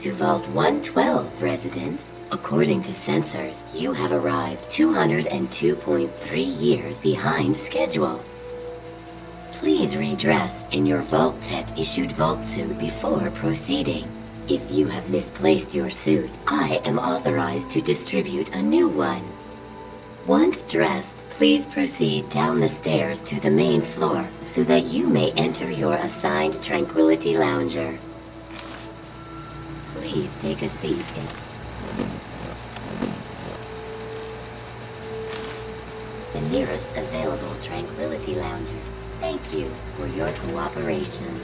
to Vault 112, resident. According to sensors, you have arrived 202.3 years behind schedule. Please redress in your Vault Tech issued Vault suit before proceeding. If you have misplaced your suit, I am authorized to distribute a new one. Once dressed, please proceed down the stairs to the main floor so that you may enter your assigned Tranquility Lounger. Please take a seat in the nearest available Tranquility Lounger. Thank you for your cooperation.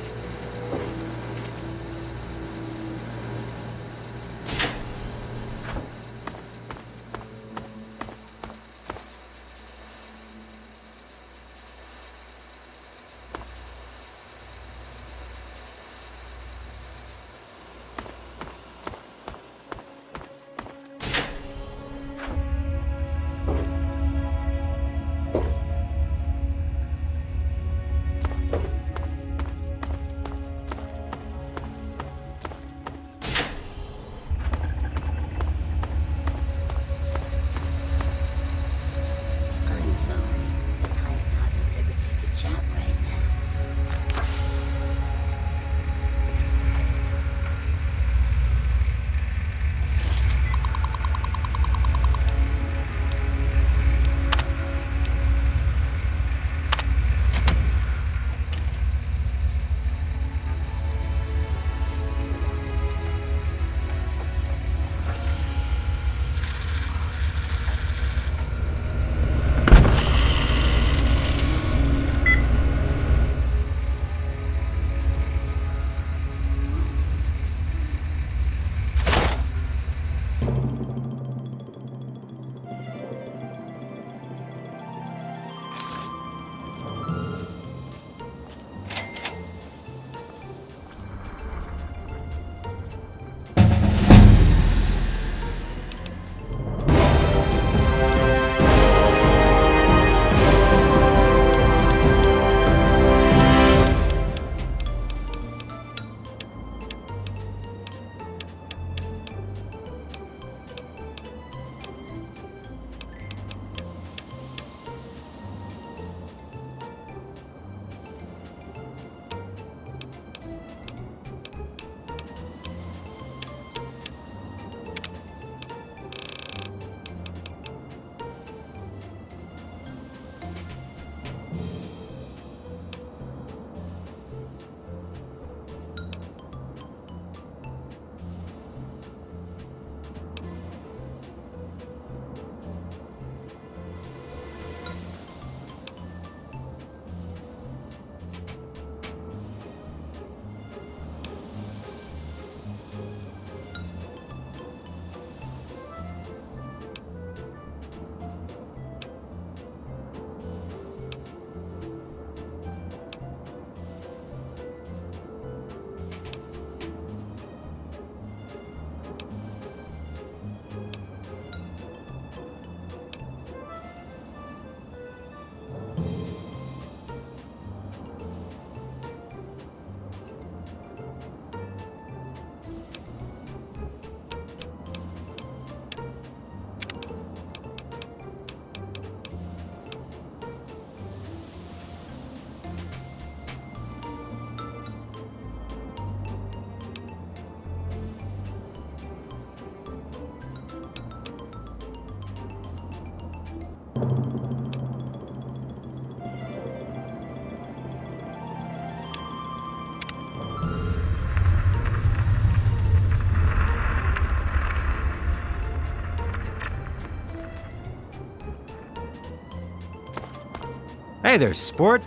Hey there, sport.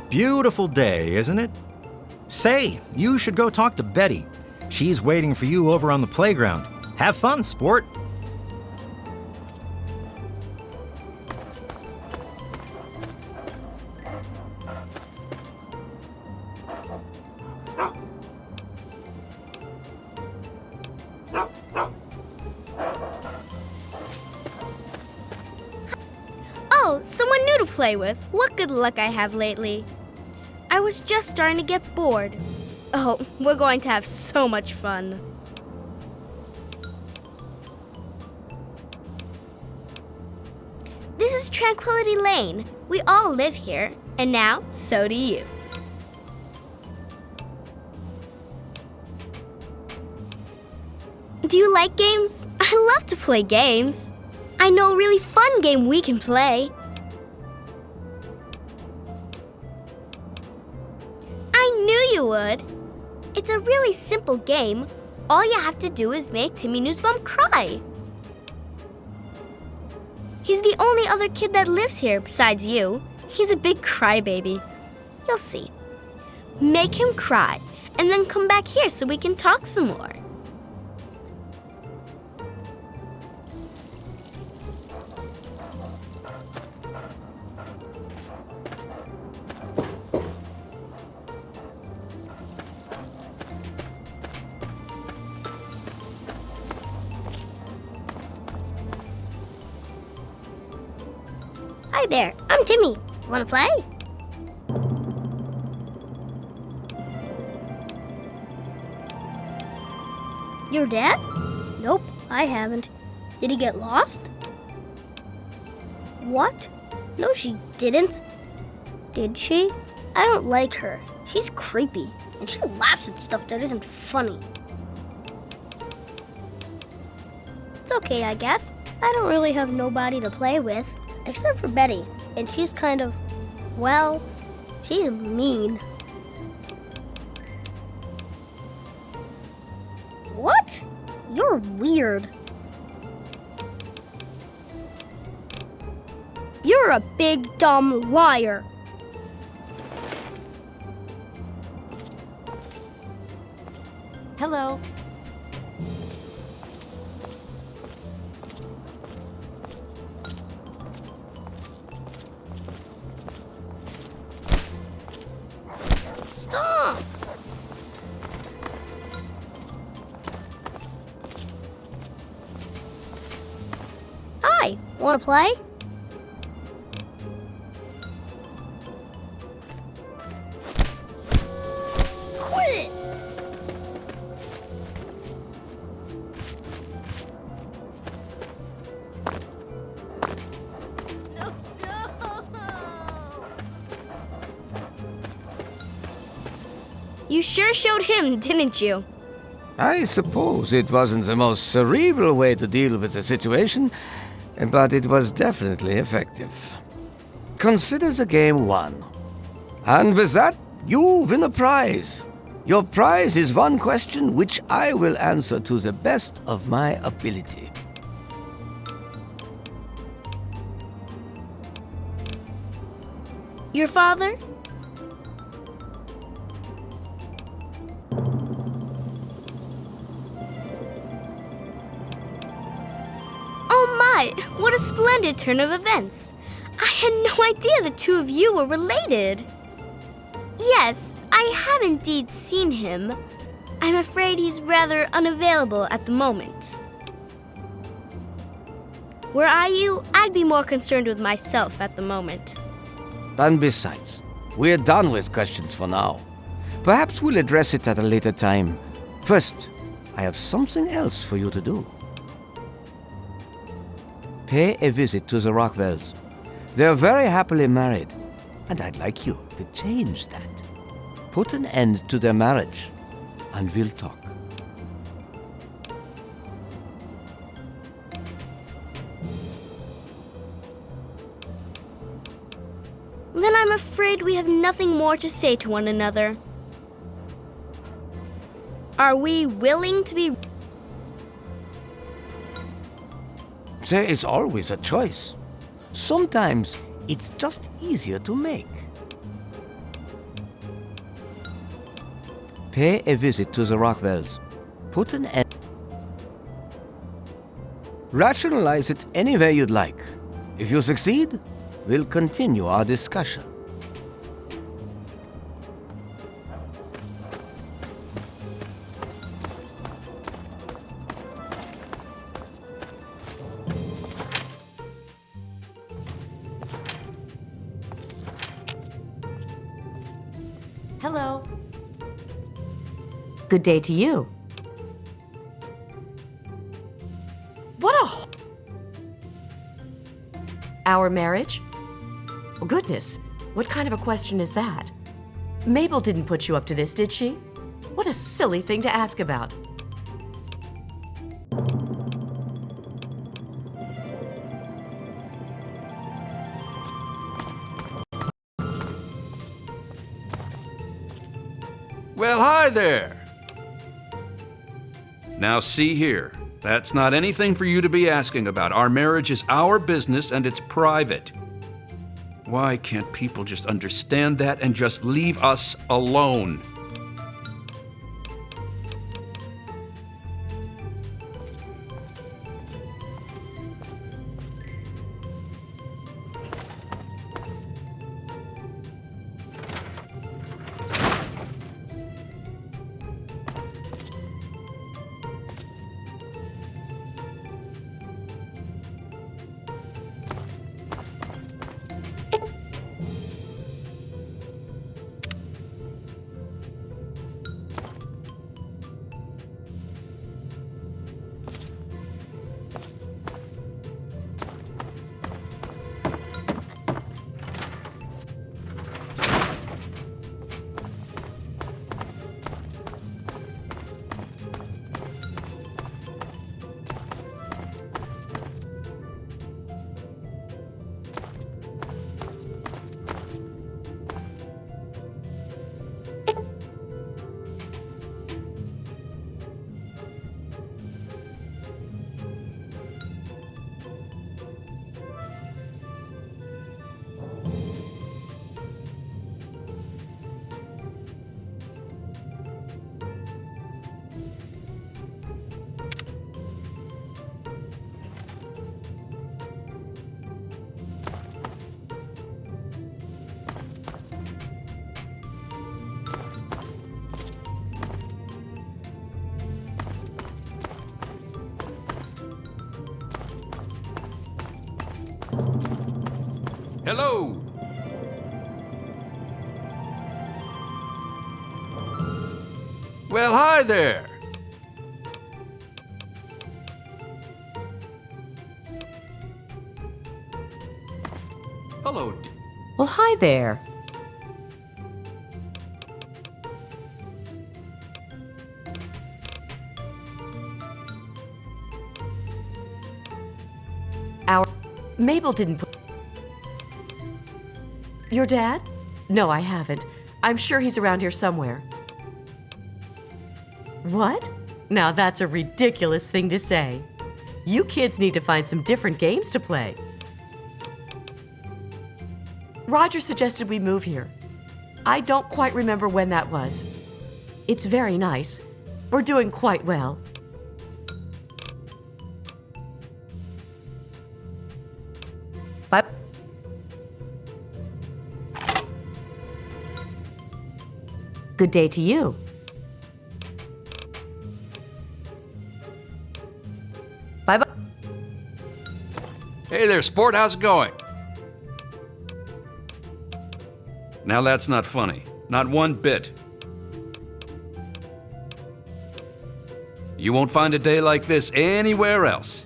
Beautiful day, isn't it? Say, you should go talk to Betty. She's waiting for you over on the playground. Have fun, sport. Oh, someone new to play with. What good luck I have lately. I was just starting to get bored. Oh, we're going to have so much fun. This is Tranquility Lane. We all live here, and now so do you. Do you like games? I love to play games. I know a really fun game we can play. I knew you would. It's a really simple game. All you have to do is make Timmy Newsbum cry. He's the only other kid that lives here besides you. He's a big crybaby. You'll see. Make him cry, and then come back here so we can talk some more. Hi there, I'm Timmy. Wanna play? Your dad? Nope, I haven't. Did he get lost? What? No, she didn't. Did she? I don't like her. She's creepy, and she laughs at stuff that isn't funny. It's okay, I guess. I don't really have nobody to play with. Except for Betty, and she's kind of, well, she's mean. What? You're weird. You're a big, dumb liar. Hello. Stop! Hi, wanna play? Quit it! No. You sure showed him, didn't you? I suppose it wasn't the most cerebral way to deal with the situation, but it was definitely effective. Consider the game won. And with that, you win a prize. Your prize is one question which I will answer to the best of my ability. Your father? Oh my, what a splendid turn of events. I had no idea the two of you were related. Yes, I have indeed seen him. I'm afraid he's rather unavailable at the moment. Were I you, I'd be more concerned with myself at the moment. And besides, we're done with questions for now. Perhaps we'll address it at a later time. First, I have something else for you to do. Pay a visit to the Rockwells. They're very happily married, and I'd like you to change that. Put an end to their marriage, and we'll talk. Then I'm afraid we have nothing more to say to one another. Are we willing to be... There is always a choice. Sometimes it's just easier to make. Pay a visit to the Rockwells. Put an end. Rationalize it anywhere you'd like. If you succeed, we'll continue our discussion. Hello. Good day to you. What a... Our marriage? Oh, goodness, what kind of a question is that? Mabel didn't put you up to this, did she? What a silly thing to ask about. Well, hi there. Now, see here. That's not anything for you to be asking about. Our marriage is our business and it's private. Why can't people just understand that and just leave us alone? Hello. Well, hi there. Hello. Well, hi there. Mabel didn't put... Your dad? No, I haven't. I'm sure he's around here somewhere. What? Now that's a ridiculous thing to say. You kids need to find some different games to play. Roger suggested we move here. I don't quite remember when that was. It's very nice. We're doing quite well. Bye. Good day to you. Bye-bye. Hey there, sport. How's it going? Now that's not funny. Not one bit. You won't find a day like this anywhere else.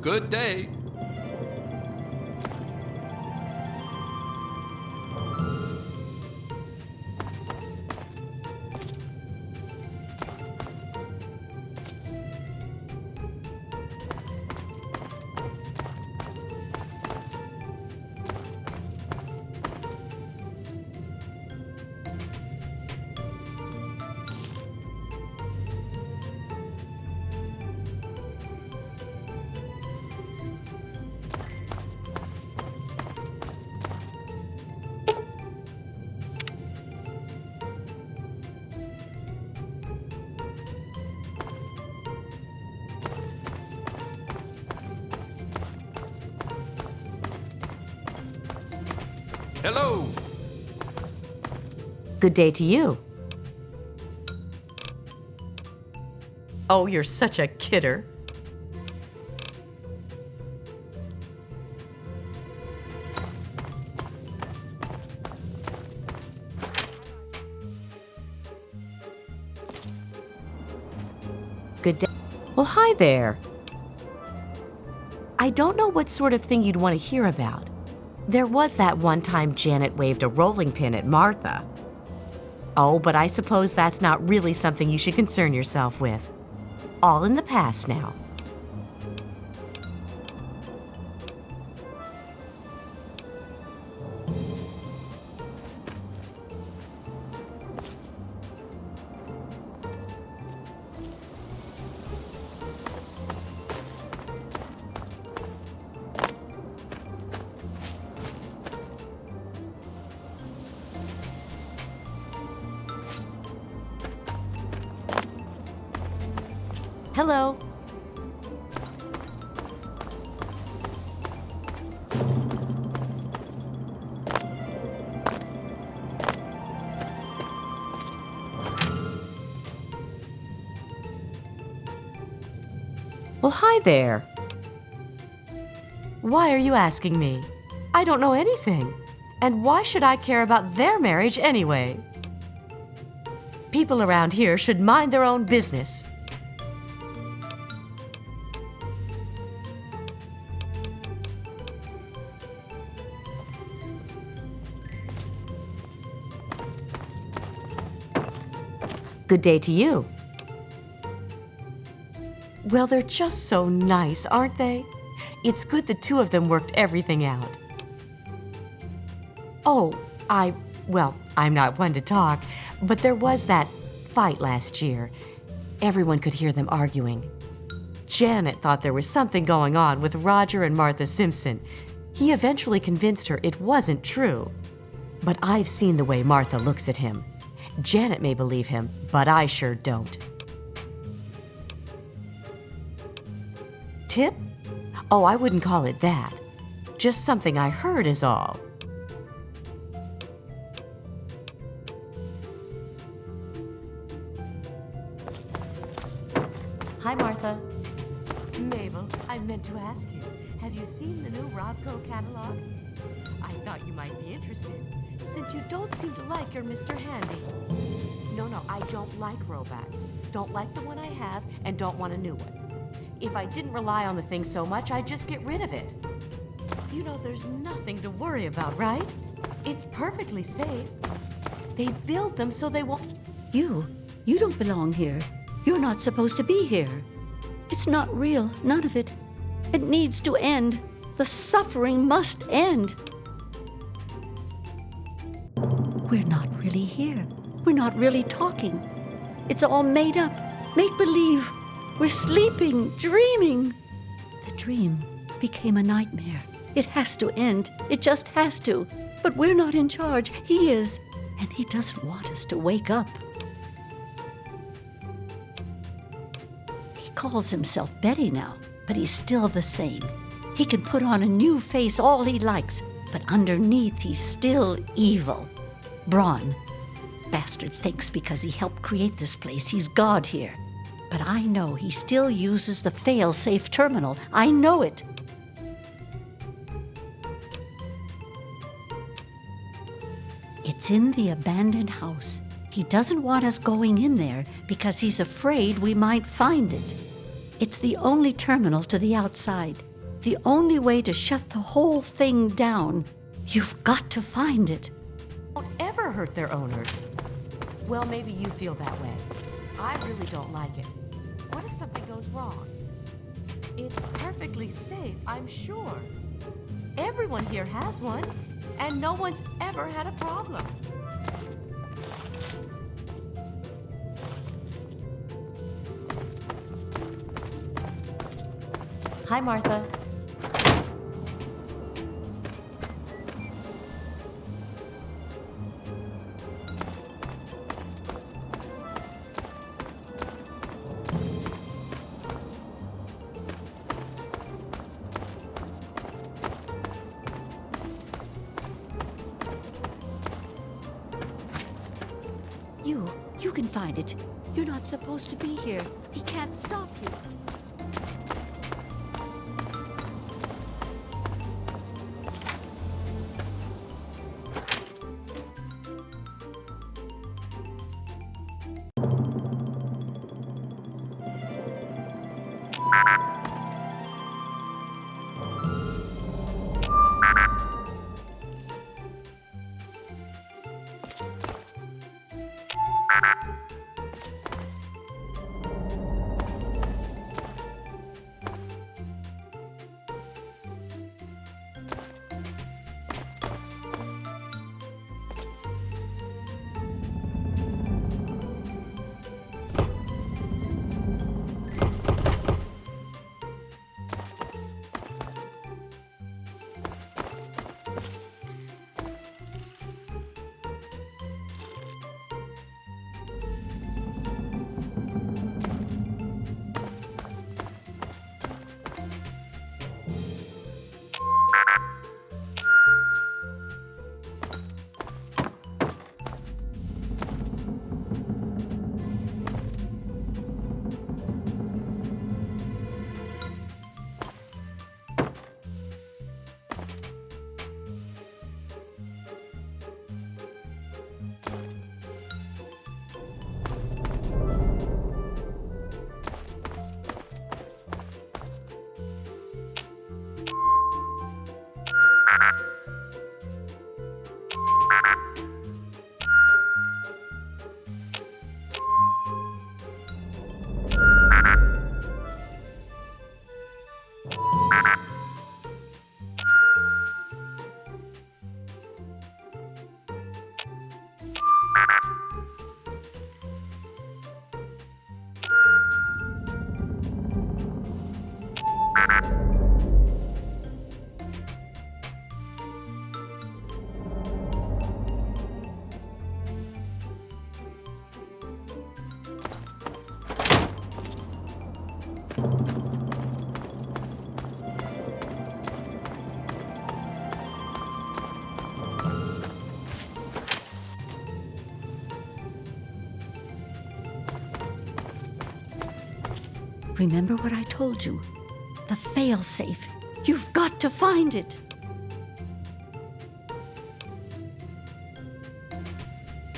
Good day. Hello. Good day to you. Oh, you're such a kidder. Good day. Well, hi there. I don't know what sort of thing you'd want to hear about. There was that one time Janet waved a rolling pin at Martha. Oh, but I suppose that's not really something you should concern yourself with. All in the past now. Hello. Well, hi there. Why are you asking me? I don't know anything. And why should I care about their marriage anyway? People around here should mind their own business. Good day to you. Well, they're just so nice, aren't they? It's good the two of them worked everything out. Oh, I'm not one to talk, but there was that fight last year. Everyone could hear them arguing. Janet thought there was something going on with Roger and Martha Simpson. He eventually convinced her it wasn't true. But I've seen the way Martha looks at him. Janet may believe him, but I sure don't. Tip? Oh, I wouldn't call it that. Just something I heard is all. Hi, Martha. Mabel, I meant to ask you, have you seen the new Robco catalog? I thought you might be interested, since you don't seem to like your Mr. Handy. No, I don't like robots. Don't like the one I have, and don't want a new one. If I didn't rely on the thing so much, I'd just get rid of it. You know, there's nothing to worry about, right? It's perfectly safe. They build them so they won't... You don't belong here. You're not supposed to be here. It's not real, none of it. It needs to end. The suffering must end. We're not really here. We're not really talking. It's all made up, make-believe. We're sleeping, dreaming. The dream became a nightmare. It has to end. It just has to. But we're not in charge. He is. And he doesn't want us to wake up. He calls himself Betty now, but he's still the same. He can put on a new face all he likes, but underneath he's still evil. Braun. Bastard thinks because he helped create this place, he's God here. But I know he still uses the fail-safe terminal. I know it. It's in the abandoned house. He doesn't want us going in there because he's afraid we might find it. It's the only terminal to the outside. The only way to shut the whole thing down. You've got to find it. Don't ever hurt their owners. Well, maybe you feel that way. I really don't like it. What if something goes wrong? It's perfectly safe, I'm sure. Everyone here has one, and no one's ever had a problem. Hi, Martha. find it. You're not supposed to be here. He can't stop you. Remember what I told you? The fail-safe. You've got to find it.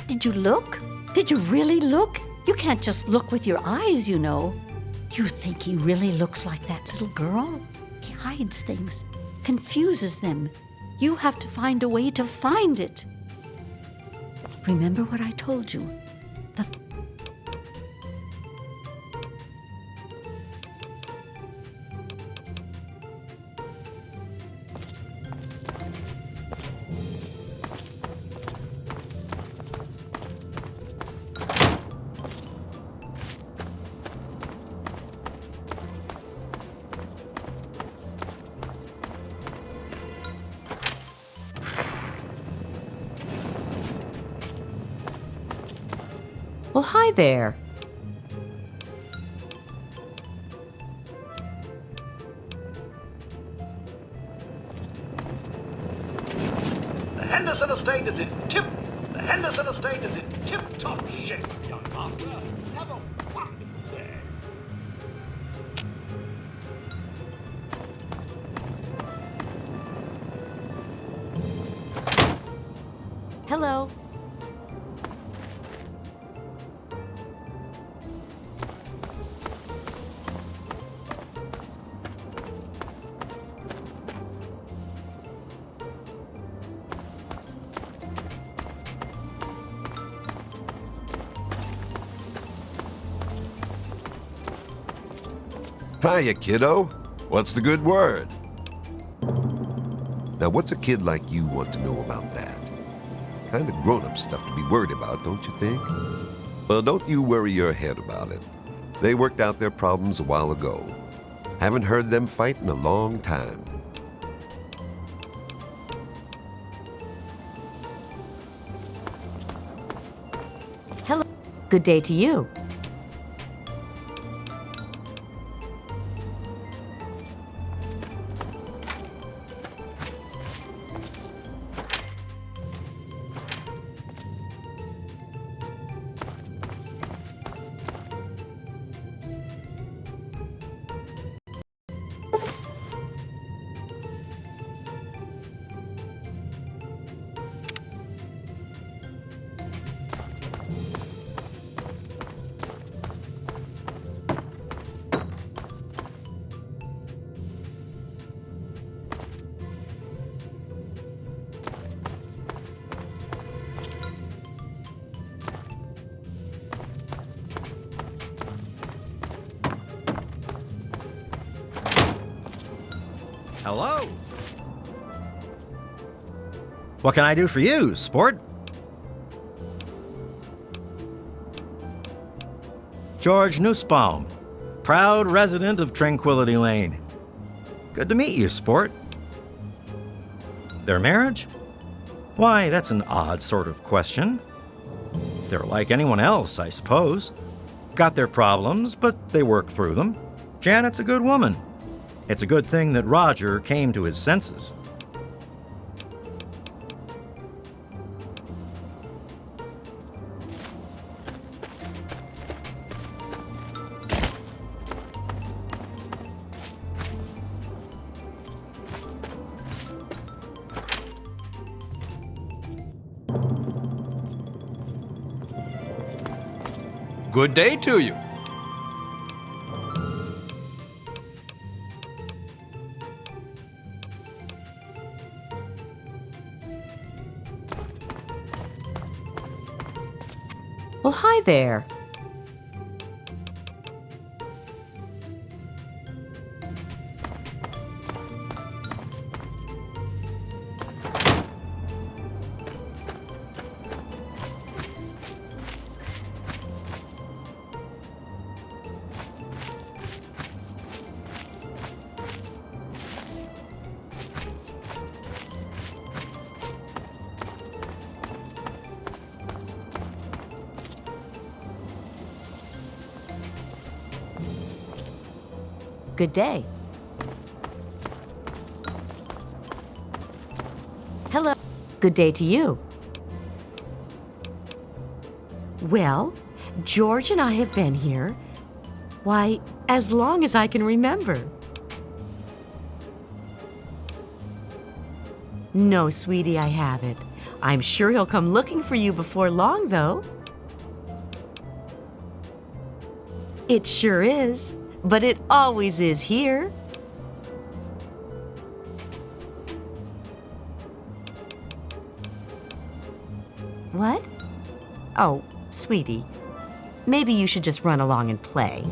Did you look? Did you really look? You can't just look with your eyes, you know. You think he really looks like that little girl? He hides things, confuses them. You have to find a way to find it. Remember what I told you? The Well, hi there. The Henderson estate is in The Henderson estate is in tip-top shape, young master. Have a wonderful day. Hello. Hiya, kiddo. What's the good word? Now, what's a kid like you want to know about that? Kind of grown-up stuff to be worried about, don't you think? Well, don't you worry your head about it. They worked out their problems a while ago. Haven't heard them fight in a long time. Hello. Good day to you. Hello. What can I do for you, sport? George Nussbaum, proud resident of Tranquility Lane. Good to meet you, sport. Their marriage? Why, that's an odd sort of question. They're like anyone else, I suppose. Got their problems, but they work through them. Janet's a good woman. It's a good thing that Roger came to his senses. Good day to you. Well, hi there. Good day. Hello. Good day to you. Well, George and I have been here, why, as long as I can remember. No, sweetie, I haven't. I'm sure he'll come looking for you before long, though. It sure is. But it always is here. What? Oh, sweetie, maybe you should just run along and play.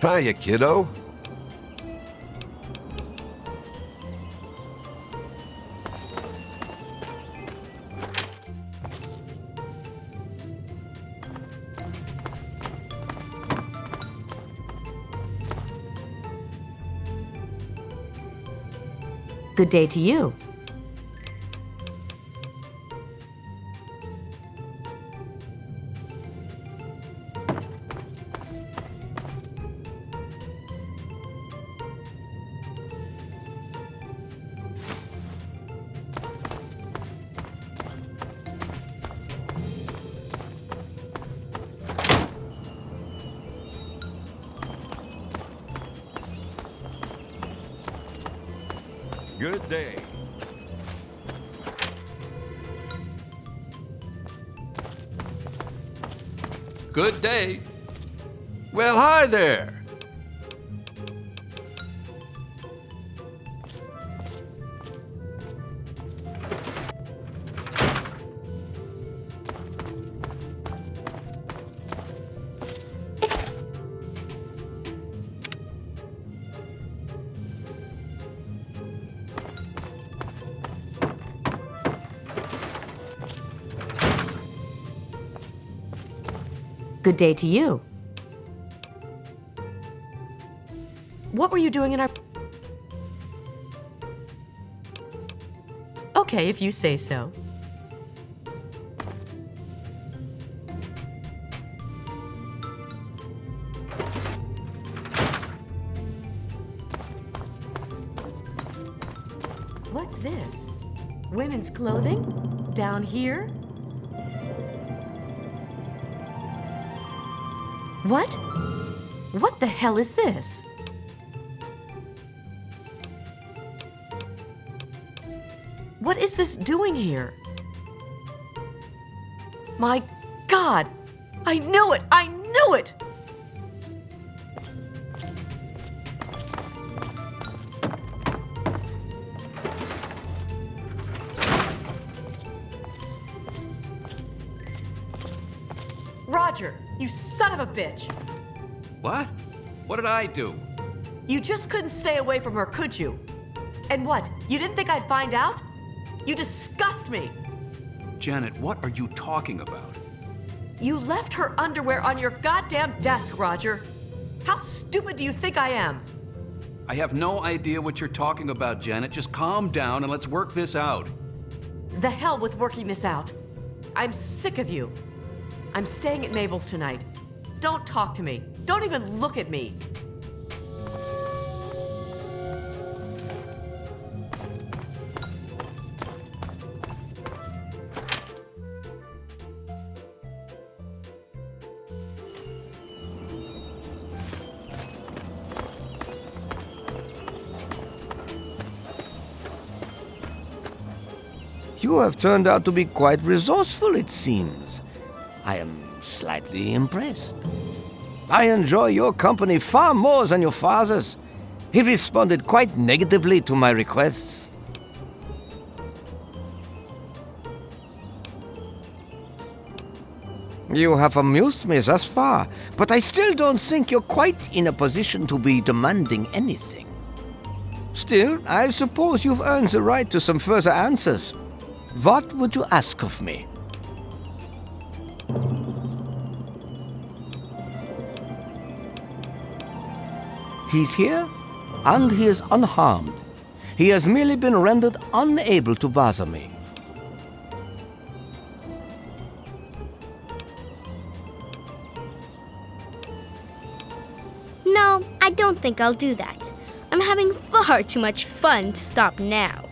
Hiya, kiddo. Good day to you. Good day. Good day. Well, hi there. Good day to you. What were you doing in our... Okay, if you say so. What's this? Women's clothing? Down here? What? What the hell is this? What is this doing here? My God! I knew it! I knew it! Roger, you son of a bitch! What? What did I do? You just couldn't stay away from her, could you? And what? You didn't think I'd find out? You disgust me! Janet, what are you talking about? You left her underwear on your goddamn desk, Roger! How stupid do you think I am? I have no idea what you're talking about, Janet. Just calm down and let's work this out. The hell with working this out. I'm sick of you. I'm staying at Mabel's tonight. Don't talk to me. Don't even look at me. You have turned out to be quite resourceful, it seems. I am slightly impressed. I enjoy your company far more than your father's. He responded quite negatively to my requests. You have amused me thus far, but I still don't think you're quite in a position to be demanding anything. Still, I suppose you've earned the right to some further answers. What would you ask of me? He's here, and he is unharmed. He has merely been rendered unable to bother me. No, I don't think I'll do that. I'm having far too much fun to stop now.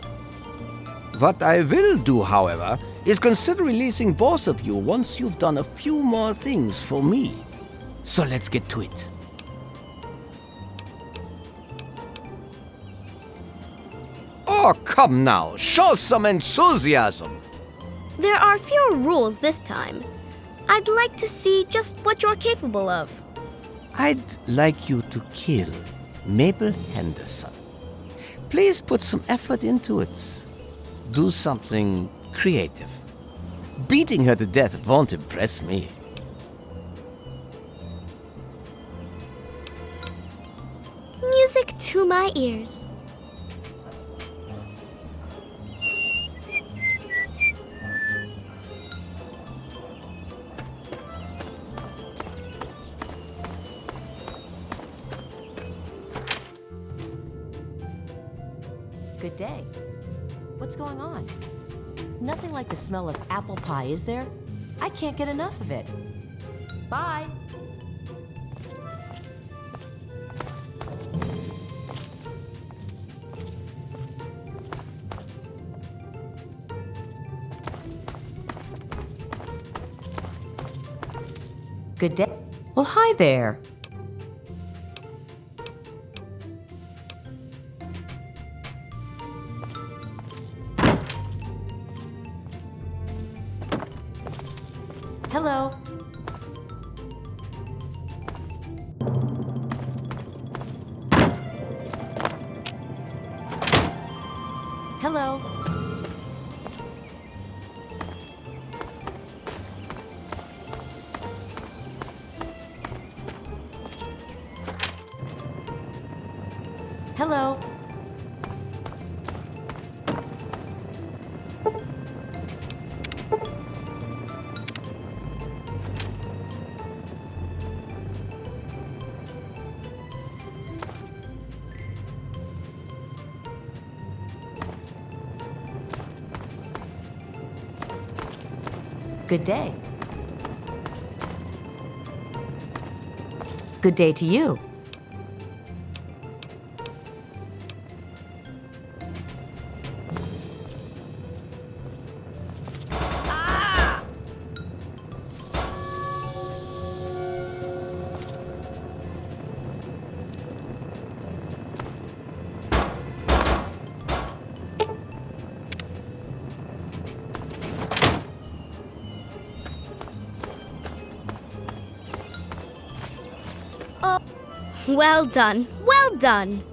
What I will do, however, is consider releasing both of you once you've done a few more things for me. So let's get to it. Oh, come now, show some enthusiasm. There are fewer rules this time. I'd like to see just what you're capable of. I'd like you to kill Mabel Henderson. Please put some effort into it. Do something creative. Beating her to death won't impress me. Music to my ears. Good day. What's going on? Nothing like the smell of apple pie, is there? I can't get enough of it. Bye. Good day. Well, hi there. Hello. Hello. Hello. Good day. Good day to you. Well done, well done.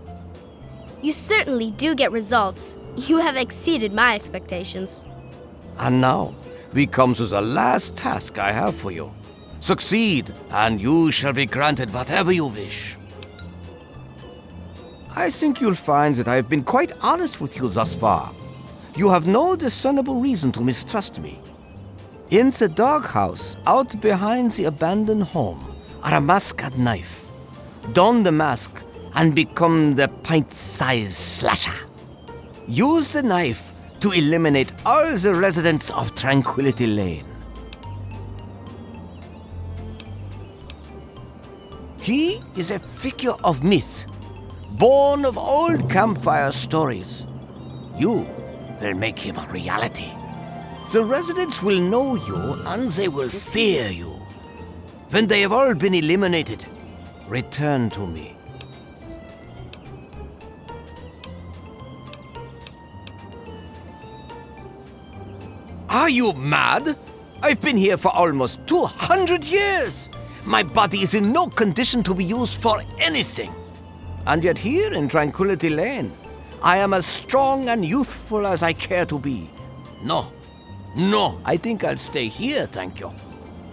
You certainly do get results. You have exceeded my expectations. And now, we come to the last task I have for you. Succeed, and you shall be granted whatever you wish. I think you'll find that I have been quite honest with you thus far. You have no discernible reason to mistrust me. In the doghouse, out behind the abandoned home, are a mask and knife. Don the mask and become the pint-sized slasher. Use the knife to eliminate all the residents of Tranquility Lane. He is a figure of myth, born of old campfire stories. You will make him a reality. The residents will know you and they will fear you. When they have all been eliminated, return to me. Are you mad? I've been here for almost 200 years. My body is in no condition to be used for anything. And yet here in Tranquility Lane, I am as strong and youthful as I care to be. No, I think I'll stay here, thank you.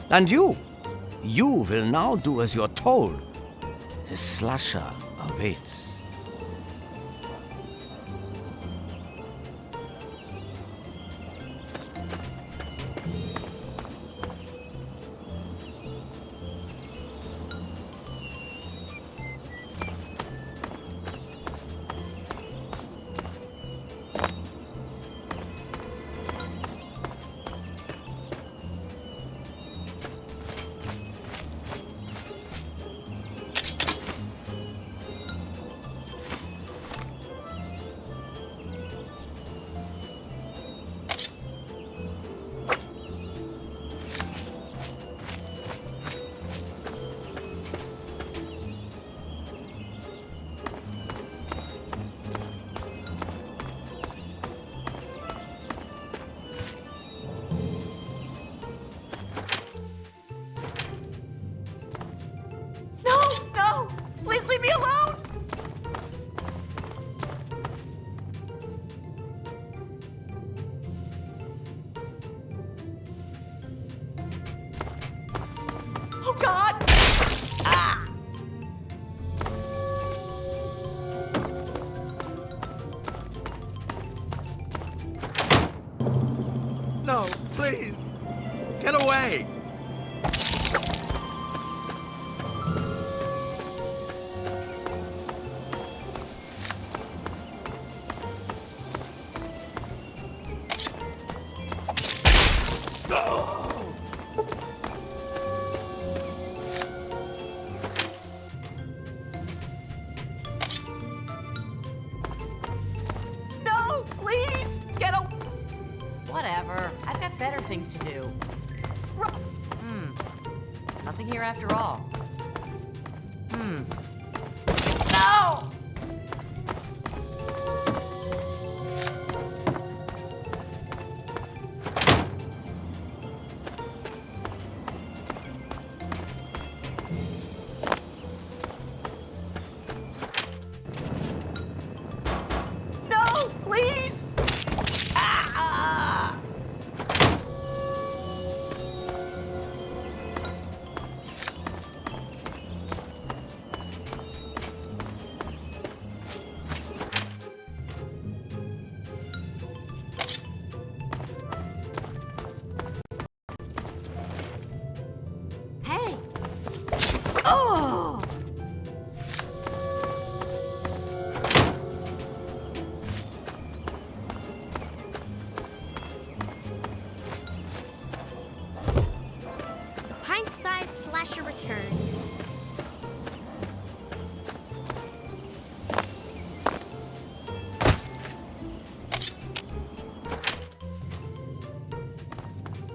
And you will now do as you're told. The slasher awaits. No! Please leave me alone! Oh, God! Ah! No, please. Get away. No, please! Get a... Whatever. I've got better things to do. Nothing here after all. No! No, please! Ah! Hey! Oh! The pint-sized slasher returns.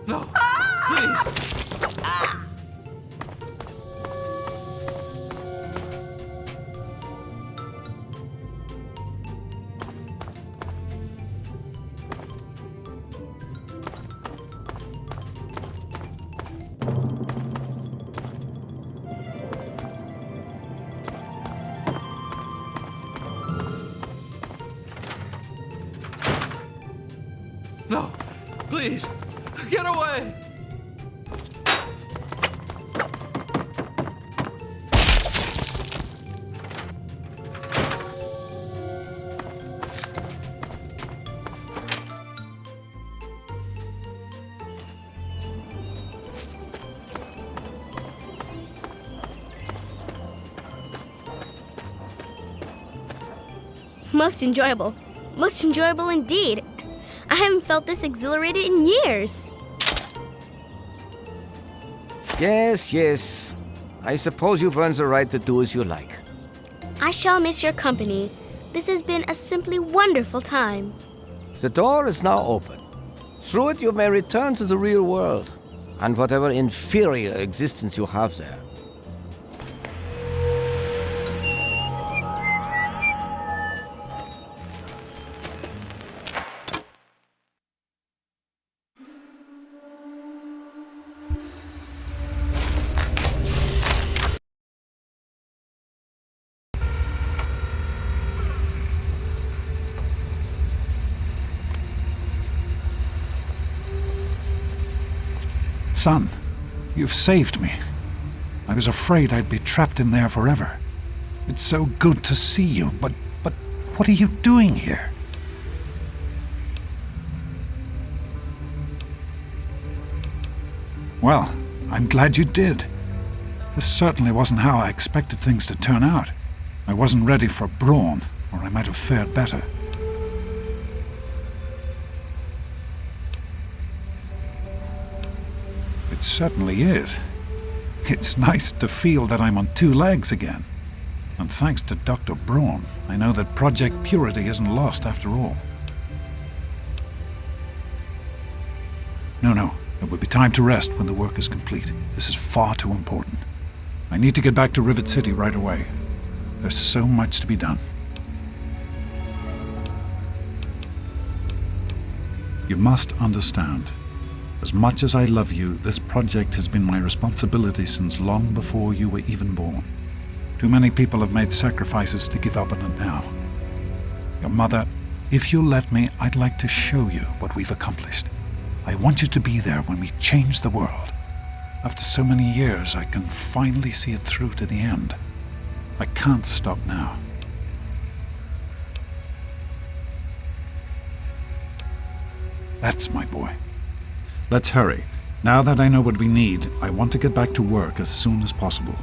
No, please. No, please, get away! Most enjoyable. Most enjoyable indeed. I haven't felt this exhilarated in years. Yes, yes. I suppose you've earned the right to do as you like. I shall miss your company. This has been a simply wonderful time. The door is now open. Through it you may return to the real world, and whatever inferior existence you have there. Son, you've saved me. I was afraid I'd be trapped in there forever. It's so good to see you, but what are you doing here? Well, I'm glad you did. This certainly wasn't how I expected things to turn out. I wasn't ready for Braun, or I might have fared better. It certainly is. It's nice to feel that I'm on two legs again. And thanks to Dr. Braun, I know that Project Purity isn't lost after all. No, it would be time to rest when the work is complete. This is far too important. I need to get back to Rivet City right away. There's so much to be done. You must understand. As much as I love you, this project has been my responsibility since long before you were even born. Too many people have made sacrifices to give up on it now. Your mother, if you'll let me, I'd like to show you what we've accomplished. I want you to be there when we change the world. After so many years, I can finally see it through to the end. I can't stop now. That's my boy. Let's hurry. Now that I know what we need, I want to get back to work as soon as possible.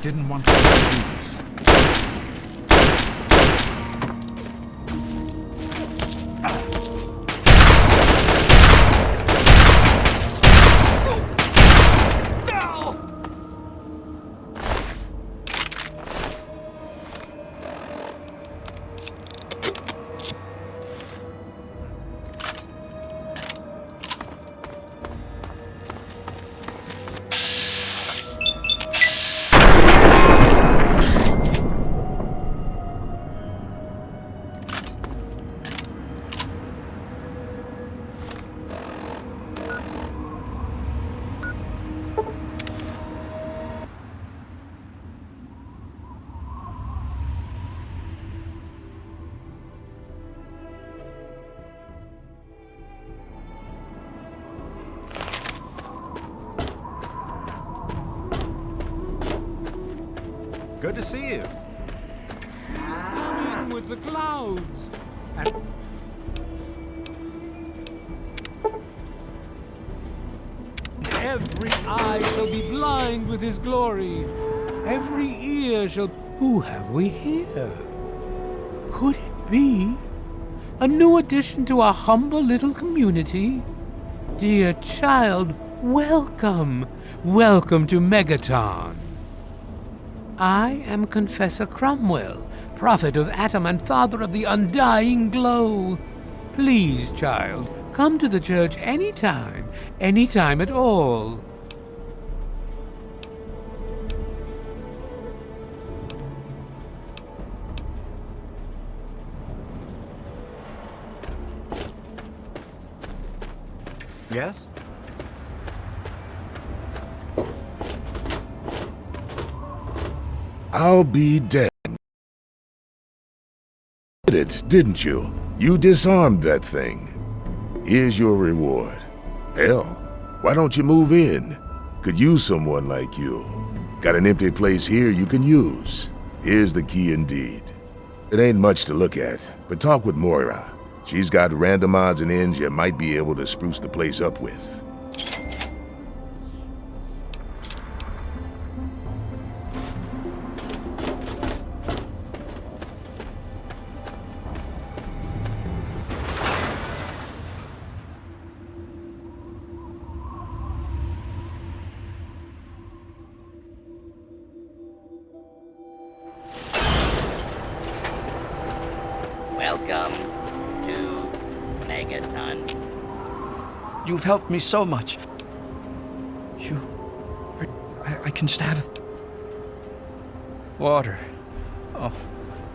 didn't want to do this. Good to see you. Coming with the clouds. Every eye shall be blind with his glory. Every ear shall... Who have we here? Could it be a new addition to our humble little community? Dear child, welcome. Welcome to Megaton. I am Confessor Cromwell, prophet of Atom and father of the undying glow. Please, child, come to the church anytime at all. Yes? I'll be damned. You did it, didn't you? You disarmed that thing. Here's your reward. Hell, why don't you move in? Could use someone like you. Got an empty place here you can use. Here's the key indeed. It ain't much to look at, but talk with Moira. She's got random odds and ends you might be able to spruce the place up with. Welcome to Megaton. You've helped me so much. I can just have water. Oh.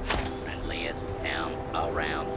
Friendliest town around.